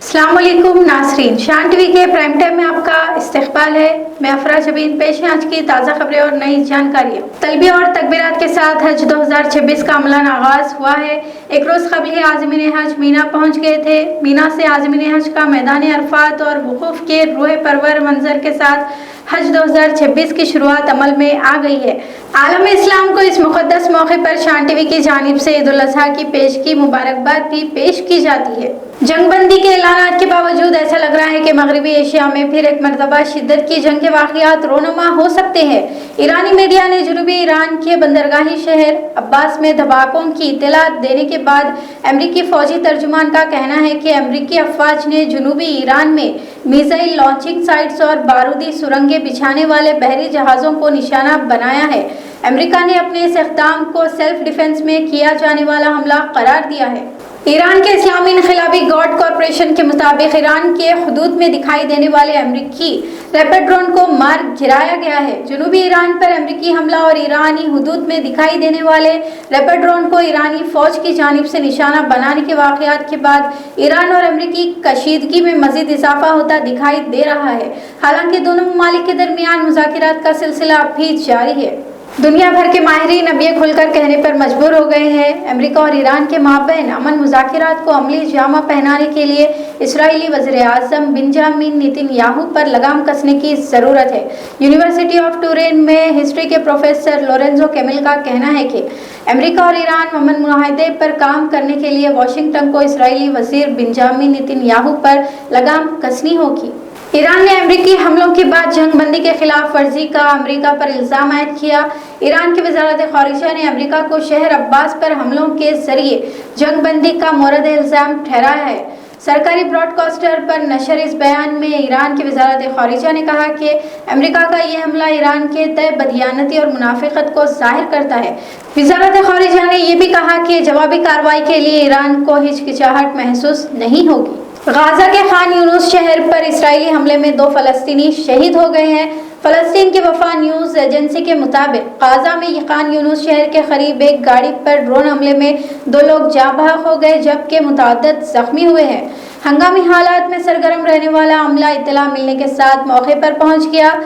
अस्सलाम वालेकुम नाज़रीन, शान टीवी के प्राइम टाइम में आपका इस्तकबाल है। मैं अफरा शबीन, पेश है आज की ताज़ा खबरें और नई जानकारियाँ। तलबिया और तकबीरात के साथ हज 2026 का अमलन आगाज हुआ है। एक रोज़ कबल ही आज़मीन हज मीना पहुँच गए थे। मीना से आज़मीन हज का मैदान अरफात और वकूफ़ के रूह परवर मंजर के साथ हज 2026 की शुरुआत अमल में आ गई है। आलम इस्लाम को इस मुक़द्दस मौके पर शान टीवी की जानिब से ईद उल अज़हा की पेशगी मुबारकबाद भी पेश की जाती है। जंगबंदी के ऐलानात के बावजूद ऐसा लग रहा है कि मगरबी एशिया में फिर एक मरतबा शिद्दत की जंग के वाक़यात रोनुमा हो सकते हैं। ईरानी मीडिया ने जनूबी ईरान के बंदरगाही शहर अब्बास में धमाकों की इत्तलात देने के बाद अमरीकी फौजी तर्जुमान का कहना है कि अमरीकी अफवाज ने जनूबी ईरान में मिसाइल लॉन्चिंग साइट्स और बारूदी सुरंगें बिछाने वाले बहरी जहाज़ों को निशाना बनाया है। अमेरिका ने अपने इस इक़दाम को सेल्फ डिफेंस में किया जाने वाला हमला करार दिया है। ईरान के इस्लामी इनक़िलाबी गार्ड कॉरपोरेशन के मुताबिक ईरान के हुदूद में दिखाई देने वाले अमरीकी रैपिड ड्रोन को मार गिराया गया है। जनूबी ईरान पर अमरीकी हमला और ईरानी हुदूद में दिखाई देने वाले रैपिड ड्रोन को ईरानी फौज की जानिब से निशाना बनाने के वाक़यात के बाद ईरान और अमरीकी कशीदगी में मजीद इजाफा होता दिखाई दे रहा है। हालांकि दोनों ममालिक के दरमियान मुज़ाकिरात का सिलसिला अब भी जारी है। दुनिया भर के माहिरीन अब ये खुलकर कहने पर मजबूर हो गए हैं, अमेरिका और ईरान के माबैन अमन मुज़ाकिरात को अमली जामा पहनाने के लिए इसराइली वज़ीर आज़म बेंजामिन नेतन्याहू पर लगाम कसने की ज़रूरत है। यूनिवर्सिटी ऑफ टुरिन में हिस्ट्री के प्रोफेसर लोरेंजो कैमिल का कहना है कि अमेरिका और ईरान अमन मुआहदे पर काम करने के लिए वाशिंगटन को इसराइली वज़ीर बेंजामिन नेतन्याहू पर लगाम कसनी होगी। ईरान ने अमरीकी हमलों के बाद जंगबंदी के खिलाफ वर्जी का अमरीका पर इल्ज़ाम आयद किया। ईरान की वज़ारत ख़ारिजा ने अमरीका को शहर अब्बास पर हमलों के जरिए जंगबंदी का मोरद इल्ज़ाम ठहराया है। सरकारी ब्रॉडकास्टर पर नशर इस बयान में ईरान की वज़ारत ख़ारिजा ने कहा कि अमरीका का यह हमला ईरान के तय बदयानती और मुनाफिकत को ज़ाहिर करता है। वज़ारत ख़ारिजा ने यह भी कहा कि जवाबी कार्रवाई के लिए ईरान को हिचकिचाहट महसूस नहीं होगी। गाजा के खान यूनुस शहर पर इसराइली हमले में 2 फ़लस्तीनी शहीद हो गए हैं। फ़लस्तीन की वफा न्यूज़ एजेंसी के मुताबिक गाजा में खान यूनुस शहर के करीब एक गाड़ी पर ड्रोन हमले में 2 लोग जाँ बहक हो गए, जबकि मुतअद्दिद जख्मी हुए हैं। हंगामी हालात में सरगर्म रहने वाला अमला इत्तला मिलने के साथ मौके पर पहुँच गया।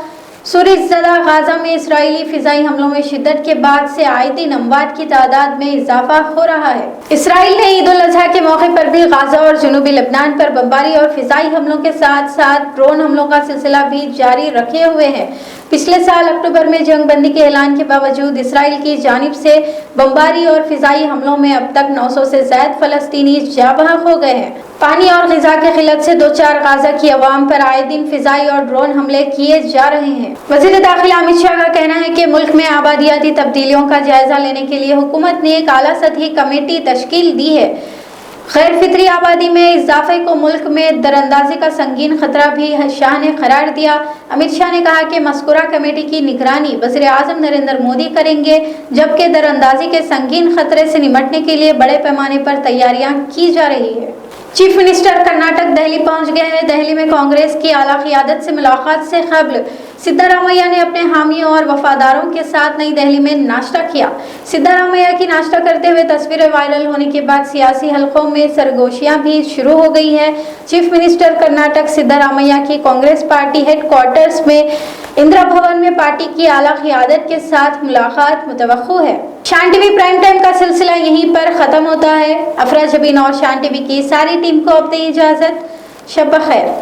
सूरजज़दा गाजा में इसराइली फ़िज़ाई हमलों में शिद्दत के बाद से आए दिन अमवात की तादाद में इजाफा हो रहा है। इसराइल ने ईद उल अज़हा के मौके पर भी गाजा और जनूबी लेबनान पर बमबारी और फ़िज़ाई हमलों के साथ साथ ड्रोन हमलों का सिलसिला भी जारी रखे हुए हैं। पिछले साल अक्टूबर में जंगबंदी के ऐलान के बावजूद इसराइल की जानिब से बमबारी और फ़िज़ाई हमलों में अब तक 900 से ज़ायद फ़लस्तीनी जाँ बहक हो गए हैं। पानी और ग़िज़ा की किल्लत से दो चार गाजा की अवाम पर आए दिन फ़िज़ाई और ड्रोन हमले किए जा रहे हैं। वज़ीर दाखिला अमित शाह का कहना है कि मुल्क में आबादियाती तब्दीलियों का जायज़ा लेने के लिए हुकूमत ने एक आला सतही कमेटी तश्कील दी है। गैर फितरी आबादी में इजाफे को मुल्क में दरअंदाजी का संगीन खतरा भी शाह ने करार दिया। अमित शाह ने कहा कि मज़कूरा कमेटी की निगरानी वज़ीर आज़म नरेंद्र मोदी करेंगे, जबकि दरअंदाजी के संगीन खतरे से निपटने के लिए बड़े पैमाने पर तैयारियां की जा रही है। चीफ मिनिस्टर कर्नाटक दिल्ली पहुंच गए हैं। दिल्ली में कांग्रेस की आला क़ियादत से मुलाकात से कबल सिद्धारामैया ने अपने हामियों और वफादारों के साथ नई दिल्ली में नाश्ता किया। सिद्धारामैया की नाश्ता करते हुए तस्वीरें वायरल होने के बाद सियासी हलकों में सरगोशियां भी शुरू हो गई है। चीफ मिनिस्टर कर्नाटक सिद्धारामैया की कांग्रेस पार्टी हेडक्वार्टर्स में इंदिरा भवन में पार्टी की आला क़ियादत के साथ मुलाकात मुतवक्को है। शान टीवी प्राइम टाइम का सिलसिला यहीं पर ख़त्म होता है। अफरा शबीन और शान टीवी की सारी टीम को अब दें इजाज़त। शब बख़ैर।